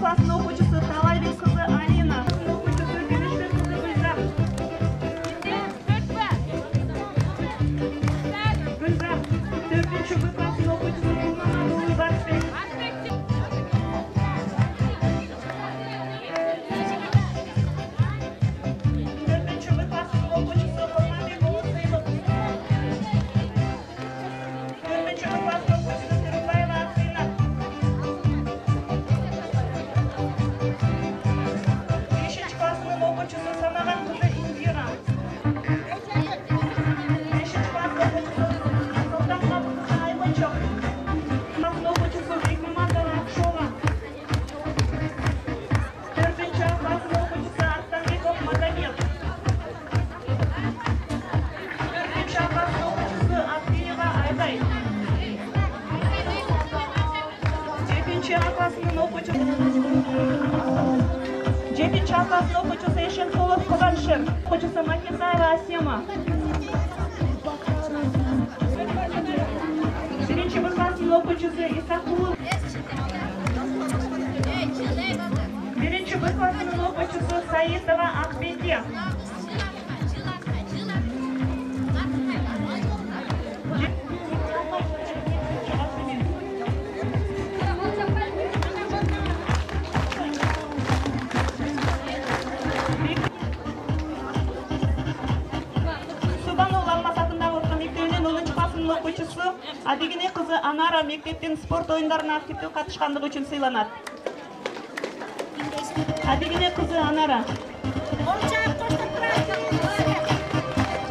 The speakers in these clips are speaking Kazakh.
класының оқушысы Талайбек қызы Алина. Оқушысы Гүлішбек қызы Гүлзар. Гүлзар. 4-ші Б класының оқушысы Құлмағанұлы Батысбек. 4-ші Б класының оқушысы Құрманбек ұлы Сыйлық. 4-ші Б класының оқушысы Түрікбаева Ақсинат. 5-ші класының оқушысы Самаған қызы Индира. 5-ші класының оқушысы Сұлтан Қабықызы Айманчоқ. Класының оқушысы Бекмаматова Ақшова. 4-ші класының оқушысы Арыстанбеков Магомед. 4-ші класының оқушысы Ақбиева Айдай. 7-ші класының оқушысы 7-ші класының оқушысы Ешенқұлов Қуданшев. Оқушысы Махисаева Асема. 1-ші Б класының оқушысы Исақұлов. 1-ші Б класының оқушысы Саитова Ақбеке. 10-ші класының оқушысы Адегене қызы Анара мектептен спорт ойындарына активті қатысқандығы үшін сыйланады. Адегене қызы Анара.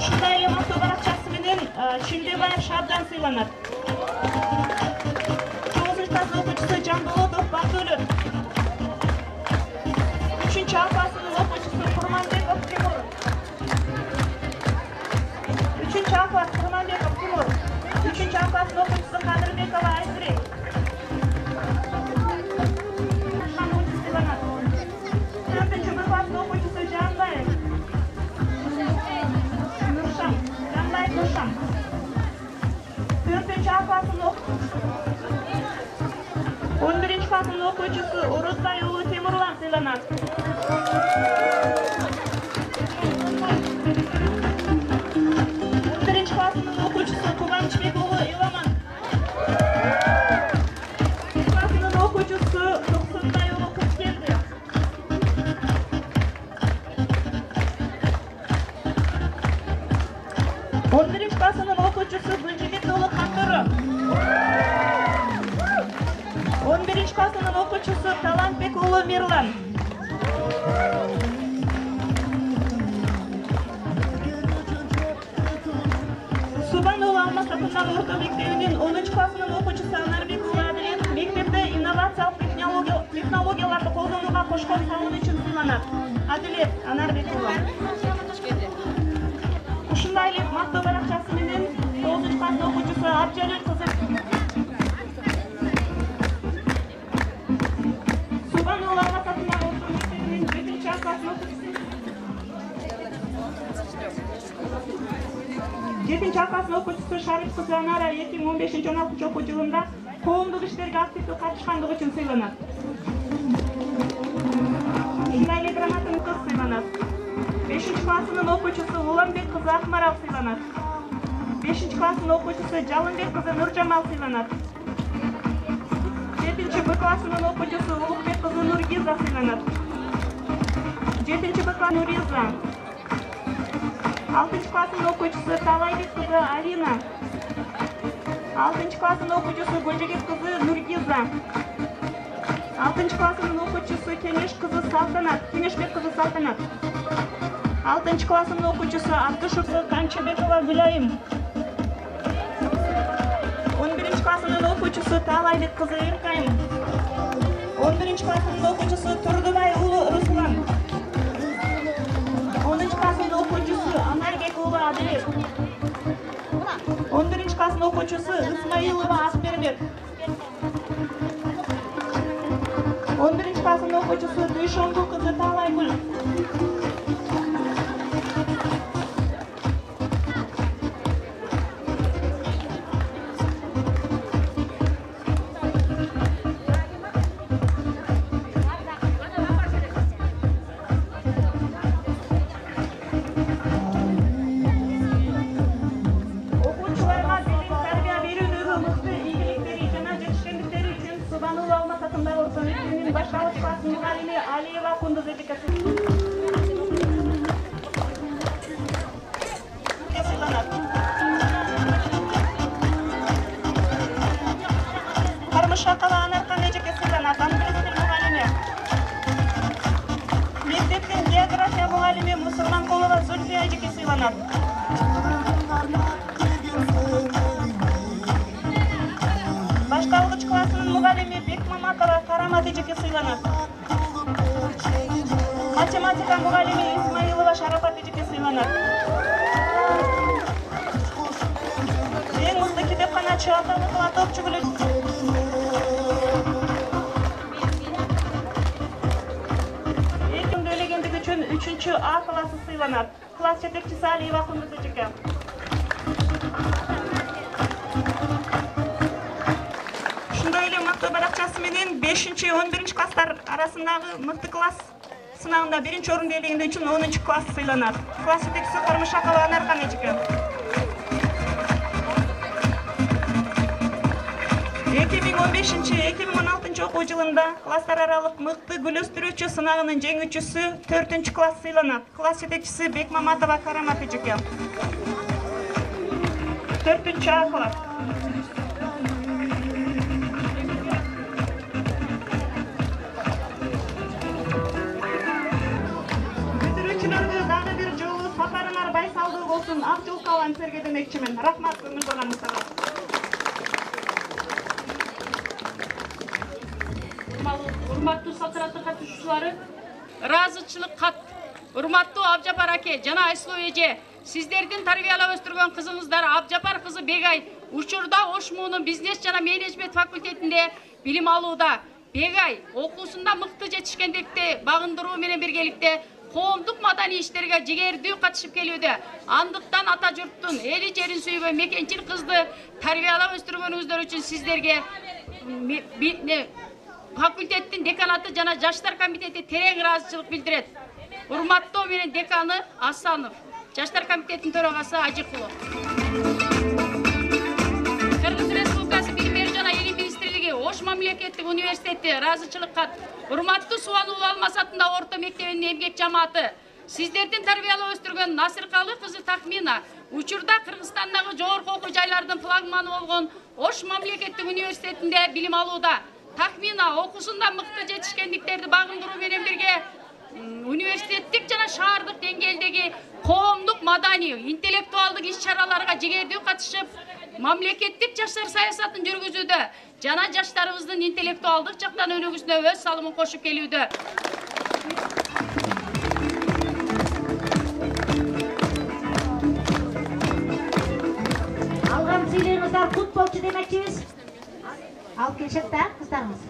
Шындай елмасы барақшасыменен Шілдебаев Шабдан сыйланады. 9-ші класының оқушысы Жамболотов Батөлі. 3-ші класының оқушысы Құрманбеков Тимур. 3-ші класс Құрманбеков Тимур. 3-ші класының оқушысы Қадырбекова Айсірек. 4-ші Б класының оқушысы Жанбаев. Нұршам. Жанбаев Нұршам. 4-ші класының оқушысы 11-ші класының оқушысы Орозбайұлы Темірлан сыйланады. 11-ші класының оқушысы Қуғанышбекұлы Иламан. 2-ші класының оқушысы Тоқсынбайұлы Құтбелді. 11-ші класының оқушысы Гүлжібекұлы Қандыры. 11-ші класының оқушысы Талантбекұлы Мерлан. 10-ші класының оқушысы Анарбекұлы Әділет мектепте инновациялық технологияларды қолдануға қосқан салымы үшін сыйланады. Әділет Анарбекұлы. Ұшындайлық мақтау барақшасыменен 9-ші класының оқушысы Абжалел қызы. Субанұлы Алмасатындағы орта мектебінің 7-ші класының оқушысы. 7-ші класының оқушысы Шариф қызы Анара 2015-16 оқу жылында қоғамдық іштерге активті қатысқандығы үшін сыйланады. Шынайлы грамотный қыз сыйланады. 5-ші класының оқушысы Уламбек қызы Ақмарал сыйланады. 5-ші класының оқушысы Жалынбек қызы Нұржамал сыйланады. 7-ші Б класының оқушысы Ұлықбек қызы Нұргиза сыйланады. 7-ші Б класының Нұриза. 6-ші класының оқушысы Талайбек қызы Алина. 6-ші класының оқушысы Гүлжігет қызы Нұргиза. 6-ші класының оқушысы Кенешбек қызы Салтанат. 6-ші класының оқушысы Абдышевы Қанчабекова Гүлайым. 11-ші класының оқушысы Талайбек қызы Еркайым. 11-ші класының оқушысы Тұрдыбайұлы Руслан. 10-ші класының оқушысы Анарбекұлы Аділет. 11-ші класының оқушысы Исмаилова Ақбербек. 11-ші класының оқушысы Дүйшоңғы қызы Талайгүл. 11-ші Кыргыз эпикасы сыйланат. Кармыш Акала Анархан эжеке сыйланат. Англис тил мугалими. Мектептин география мугалими Мусурманкулова Зульфия эжеке сыйланат. Башталгыч классынын мугалими Бекмаматова Карамат эжеке сыйланат. Математика мугалими Исмаилова Шарапат эжеке сыйланат. Эң мыкты китепканачы Аталыкова Топчугүлү Эркин төлегендиги үчүн 3-чү А классы сыйланат. Класс жетекчиси Алиева Кундуз эжеке. Ошондой эле мыкты баракчасы менен 5-11 класстар арасындагы мыкты класс сынагында 1-чи орунду ээлегенди үчүн 10-чу класс сыйланат. Класс жетекчиси Кармыш Акала Анархан эжеке. 2015-2016 окуу жылында класстар аралык мыкты гүлөстүрүүчү сынагынын жеңүүчүсү 4-чү класс сыйланат. Класс жетекчиси Бекмаматова Карамат эжеке. 4-чү А класс. Бүтүрүүчүлөргө дагы бир жолу сапарыңар байсалдуу болсун. Ак жол калган силерге демекчимин. Рахмат көңүл Урматтуу салтанаттуу катышуучулары, ыраазычылык кат. Урматтуу Абжапар аке жана Айсулуу эже, сиздердин тарбиялап өстүргөн кызыңыздар Абжапар кызы Бегай учурда Ошмуунун бизнес жана менеджмент факультетинде билим алууда. Бегай окуусунда мыкты жетишкендикти багындыруу менен биргеликте коомдук маданий иштерге жигердүү катышып келүүдө. Андыктан ата журттун эли жерин сүйгөн мекенчил кызды тарбиялап өстүргөнүңүздөр үчүн сиздерге факультеттин деканаты жана жаштар комитети терең ыраазычылык билдирет. Урматтоо менен деканы Асанов, жаштар комитетинин төрагасы Ажыкулов. Кыргыз Республикасы Билим берүү жана Илим министрлиги Ош мамлекеттик университети ыраазычылык кат. Урматтуу Субануулу Алмасатында орто мектебинин эмгек жамааты, сиздердин тарбиялап өстүргөн Насыркалы кызы Тахмина учурда Кыргызстандагы жогорку окуу жайлардын флагманы болгон Ош мамлекеттик университетинде билим алууда. Тахмина окуусунда мыкты жетишкендиктерди багындыруу менен бирге университеттик жана шаардык деңгээлдеги коомдук маданий, интеллектуалдык иш-чараларга жигердүү катышып, мамлекеттик жаштар саясатын жүргүзүүдө жана жаштарыбыздын интеллектуалдык жактан өнүгүүсүнө өз салымын кошуп келүүдө. Алган сыйлыгыңыздар кут болчу демекчибиз. Алып келишет да кыздарыбыз.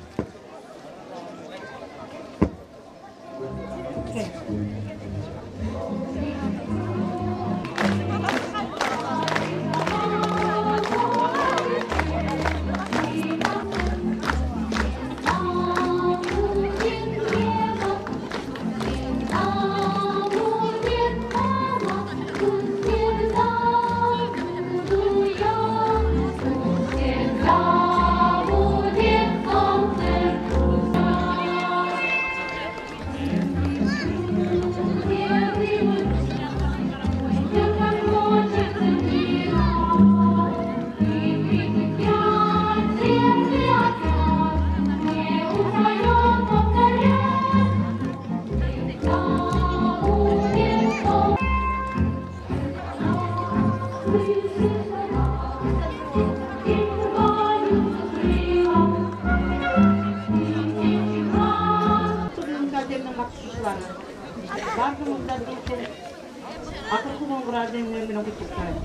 Akıllı kongurar demlerine kutuktayım.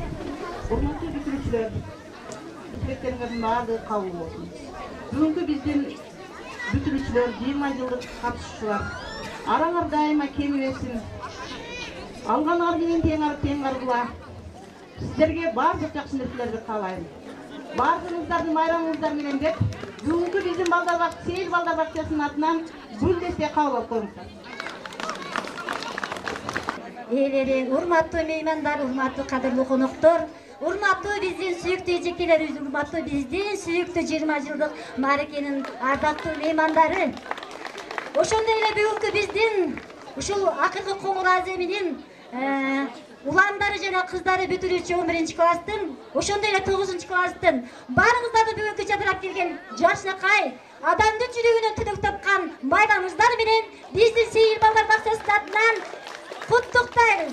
Urmatlı bitiriciler, bitiricilerin varlığı kabul olsun. Bugünkü bizim bitiriciler 20 yıllık katışçılar. Aralar daima kemiresin. Alganlar gelen teğar bular. Sizlerge bardық жақсы нәрселерді қалайым. Бардыңыздардың майрамыңыздар менен деп, бүгінгі bizim балдар бақсы, Сейіл балдар бақшасының атынан бүлдесте қабыл қойыңыздар. Урматтуу меймандар, урматтуу кадырлуу коноктор, урматтуу биздин сүйүктүү эжекелер, урматтуу биздин сүйүктүү 20 жылдык мааракенин ардактуу меймандары. ошондой эле бүгүнкү биздин ушул акыркы коңур аземинин уландары жана кыздары бүтүрүүчү 11 класстын, ошондой эле 9 класстын баарыңыздарды бүгүнкү жадырап келген жашнакай, адамдын жүрөгүнөн түнөк тапкан байрамыңыздар менен биздин Сейил балдар бакчасынын атынан куттуктайбыз.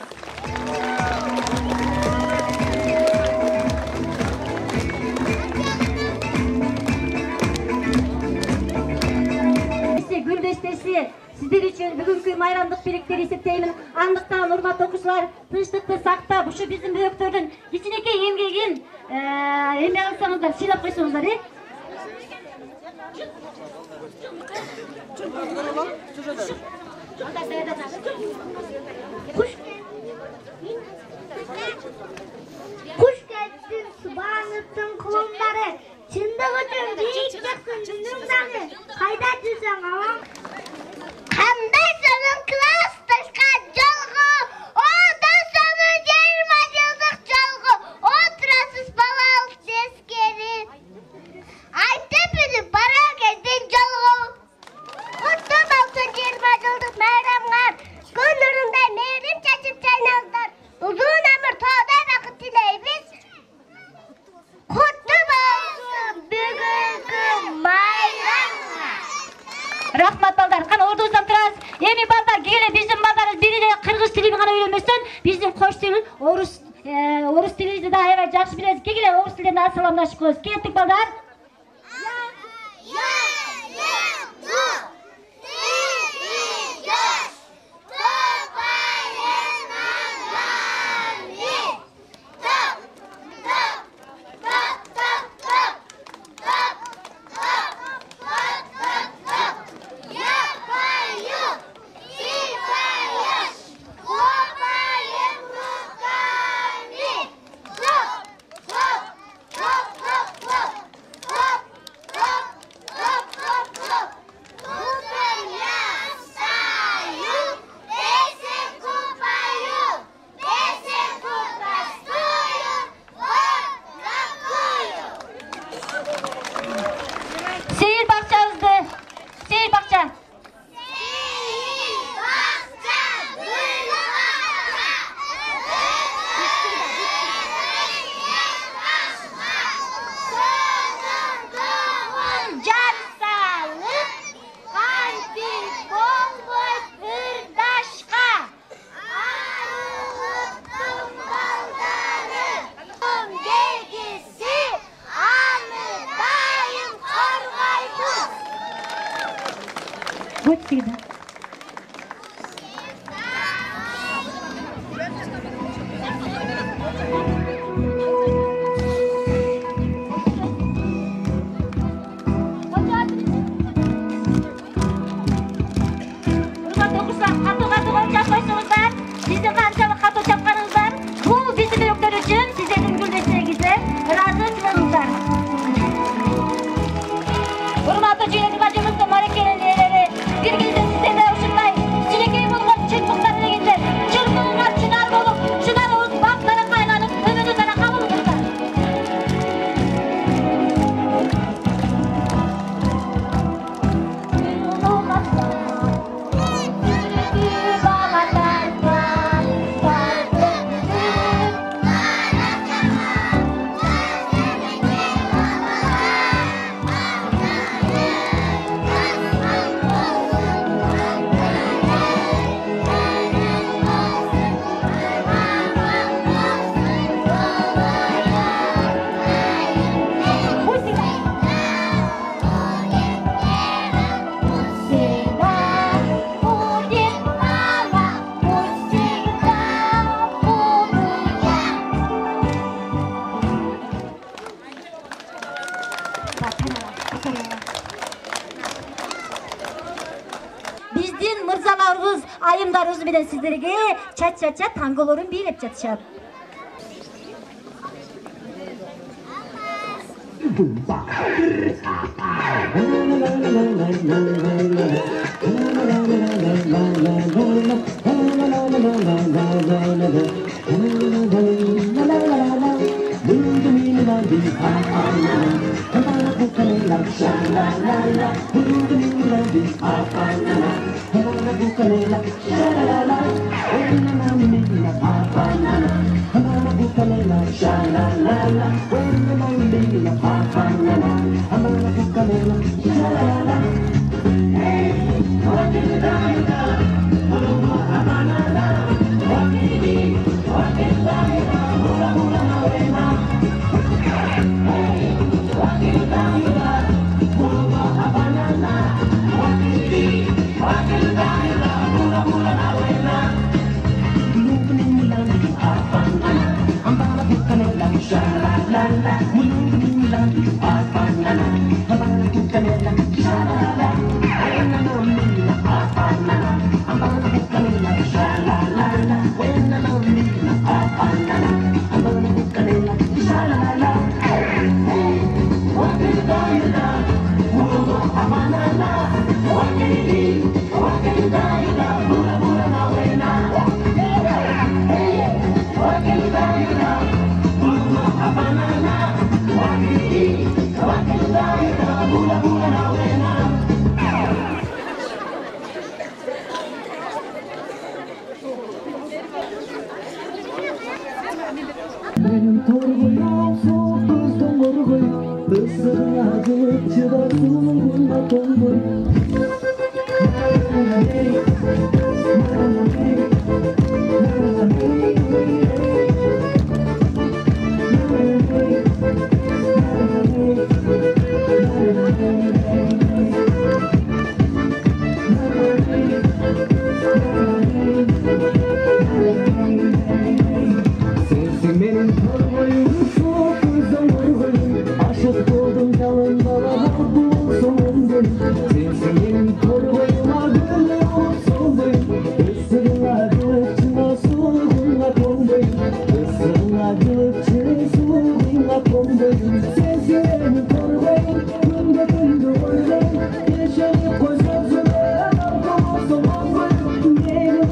Гүл бестеси сиздер үчүн бүгүнкү майрамдык бириктер эсептеймин. Андыктан урматтуу окуучулар, тынчтыкты сактап, ушу биздин бөөктөрдүн кичинекей эмгегин эме алсаңыздар, сыйлап койсоңуздар, Kuş gelsin Subhanettin kulumları, çındık üçün giyeceksin cümlümdanı, kayda düzen ağam. Kanday sonun klas taşkan çalgı, ondan sonra 20 yıllık çalgı, oturasız balalık seskerin. Aytepe'nin para geldin çalgı, kutlu olsun 20 yıllık meyramlar, gönlüründe meyrim çeçip çaynazlar, uzun ömür tağday vakit dileybiz. Kutlu olsun bugünkü bayramlar. Рахмат балдар, кана ордубуздан турабыз. Эми балдар, келе биздин балдарыбыз бири кыргыз тилин гана үйрөнбөстөн, биздин кош тилин, орус тилинди да аябай жакшы билебиз. Келе орус тилинен ассаламдашып коебуз. Кеттик балдар. Биздин мырзаларыбыз, айымдарыбыз менен сиздерге чат-чат танголорун бийлеп жатышат. Yaşayıp koşar sonra, aldım o zaman.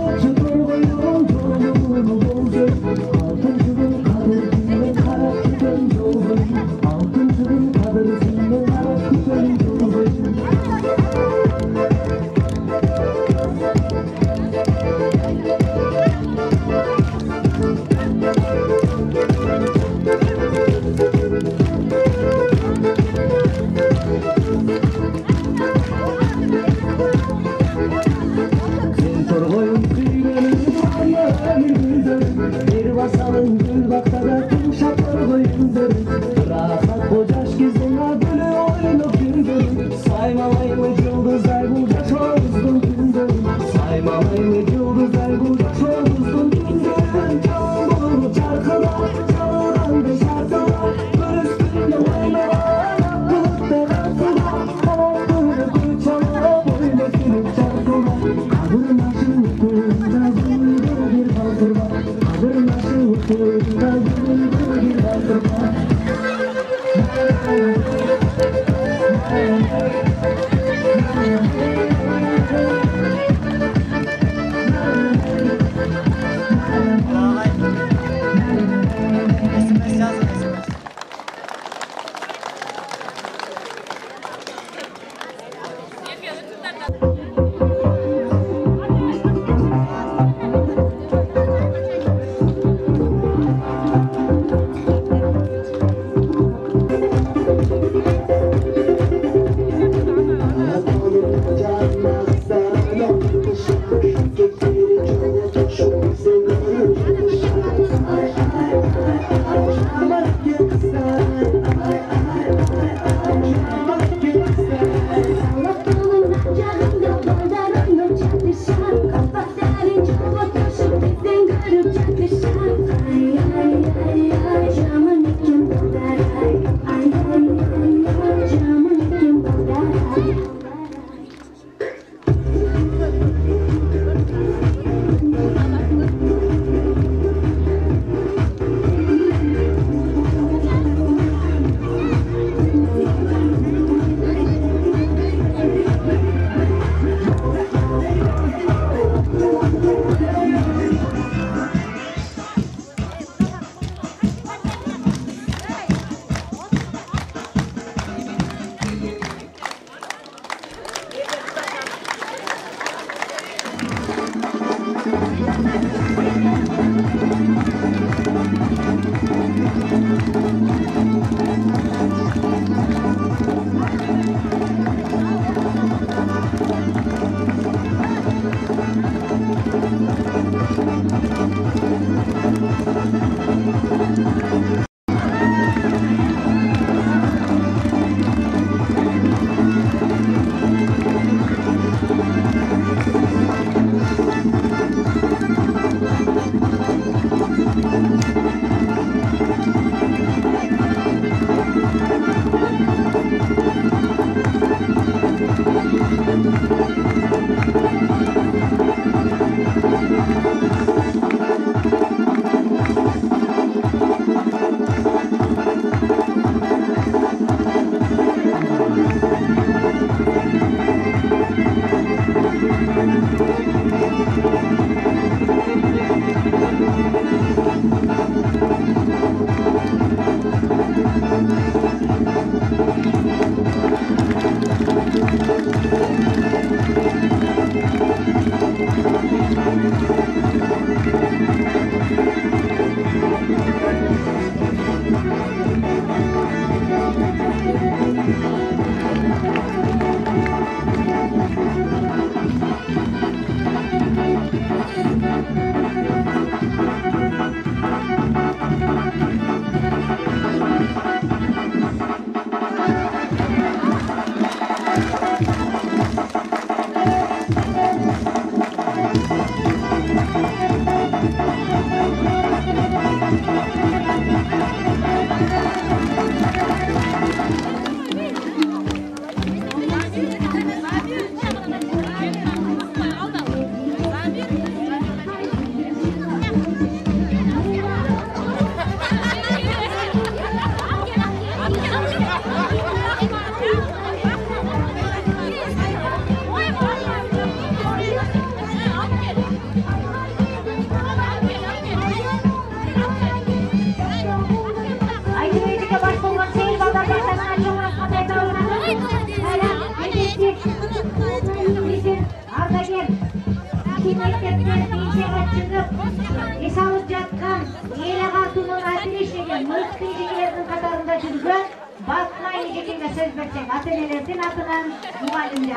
Esalып жатқан ел ағартуның әділ işlеген мылтық ежекелердің қатарында жүрген Батма ежекеге сөз берсек, ата-енелердің атынан,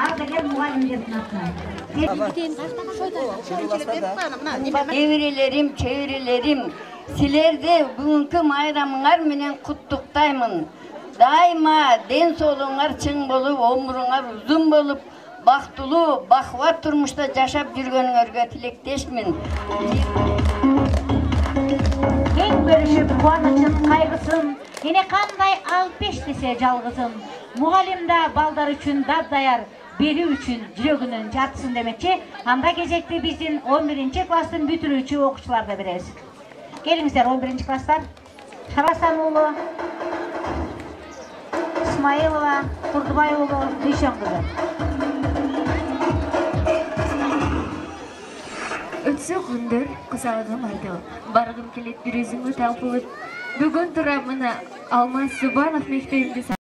ардагер мұғалімдердің атынан. Çevrelerim, sizlerdi bugünkü bayramыңар менен құттықтаймын. Daima den soluңар чың болып, өміріңар uzun болып, бақтылы, бақуат тұрмышта жашап жүргөнүңөргө тилектешмин. Кең бөлүшүп кубанычын, кайгысын, эне кандай алпеш десе жалгызым. Мугалим да балдар үчүн дап-даяр, бери үчүн жүрөгүнүн жартысын демекчи. Анда кезекте биздин 11-класстын бүтүрүүчү окуучуларды беребиз. Келиңиздер 11-класстар. Шарасан уулу, Исмаилова, Турдубай уулу, Дүйшөн кызы. Өтсө күндөр кусалыгым айтып, баргым келет бир өзүмө талпылып. Бүгүн тура мына Алмаз Зубанов мектебинде